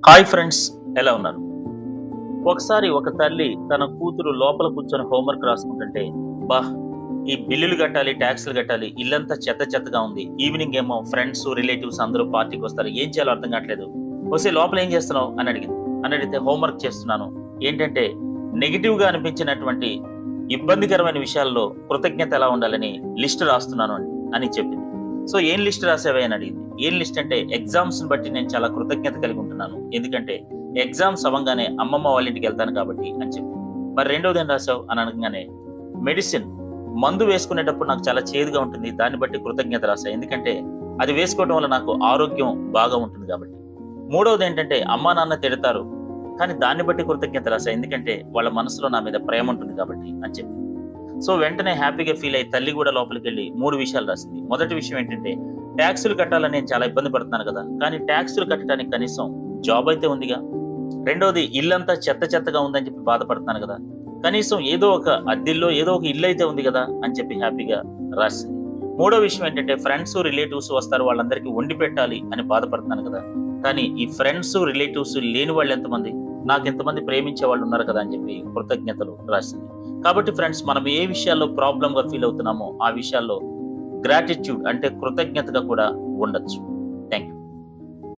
Hi friends, ఎలా ఉన్నారు? ఒకసారి ఒక తల్లి తన కూతురు లోపల కూర్చొని హోంవర్క్ రాసుకుంటుంటే, బా ఈ బిల్లులు కట్టాలి, ట్యాక్సులు కట్టాలి, ఇల్లంతా చెత్త చెత్తగా ఉంది. ఈవినింగ్ ఏమో ఫ్రెండ్స్ రిలేటివ్స్ అందరూ పార్టీకి వస్తారు, ఏం చేయాలో అర్థం కావట్లేదు. వస్తే లోపల ఏం చేస్తున్నావు అని అడిగింది. అని అడిగితే హోంవర్క్ చేస్తున్నాను. ఏంటంటే నెగిటివ్ గా అనిపించినటువంటి ఇబ్బందికరమైన విషయాల్లో కృతజ్ఞత ఎలా ఉండాలని లిస్ట్ రాస్తున్నాను అని చెప్పింది. సో ఏం లిస్ట్ రాసావే అని అడిగింది. ఏం లిస్ట్ అంటే ఎగ్జామ్స్ బట్టి నేను చాలా కృతజ్ఞత కలిగి ఉంటున్నాను, ఎందుకంటే ఎగ్జామ్స్ అవ్వగానే అమ్మమ్మ వాళ్ళ ఇంటికి వెళ్తాను కాబట్టి అని చెప్పి. మరి రెండోది ఏం రాసావు అని అనగానే మెడిసిన్, మందు వేసుకునేటప్పుడు నాకు చాలా చేదుగా ఉంటుంది, దాన్ని బట్టి కృతజ్ఞత రాసా, ఎందుకంటే అది వేసుకోవడం వల్ల నాకు ఆరోగ్యం బాగా ఉంటుంది కాబట్టి. మూడవది ఏంటంటే అమ్మా నాన్న తిడతారు, కానీ దాన్ని బట్టి కృతజ్ఞత రాసా, ఎందుకంటే వాళ్ళ మనసులో నా మీద ప్రేమ ఉంటుంది కాబట్టి అని చెప్పి. సో వెంటనే హ్యాపీగా ఫీల్ అయ్యి తల్లి కూడా లోపలికి వెళ్ళి 3 విషయాలు రాసింది. మొదటి విషయం ఏంటంటే ట్యాక్సులు కట్టాలని నేను చాలా ఇబ్బంది పడుతున్నాను కదా, కానీ ట్యాక్సులు కట్టడానికి కనీసం జాబ్ అయితే ఉందిగా. రెండోది ఇల్లంతా చెత్త చెత్తగా ఉందని చెప్పి బాధపడుతున్నాను కదా, కనీసం ఏదో ఒక అద్దెల్లో ఏదో ఒక ఇల్లు అయితే ఉంది కదా అని చెప్పి హ్యాపీగా రాసింది. మూడో విషయం ఏంటంటే ఫ్రెండ్స్ రిలేటివ్స్ వస్తారు, వాళ్ళందరికీ వండి పెట్టాలి అని బాధపడుతున్నాను కదా, కానీ ఈ ఫ్రెండ్స్ రిలేటివ్స్ లేని వాళ్ళు ఎంతమంది, నాకు ఎంతమంది ప్రేమించే వాళ్ళు ఉన్నారు కదా అని చెప్పి కృతజ్ఞతలు రాసింది. కాబట్టి ఫ్రెండ్స్, మనం ఏ విషయాల్లో ప్రాబ్లంగా ఫీల్ అవుతున్నామో ఆ విషయాల్లో గ్రాటిట్యూడ్ అంటే కృతజ్ఞతగా కూడా ఉండొచ్చు.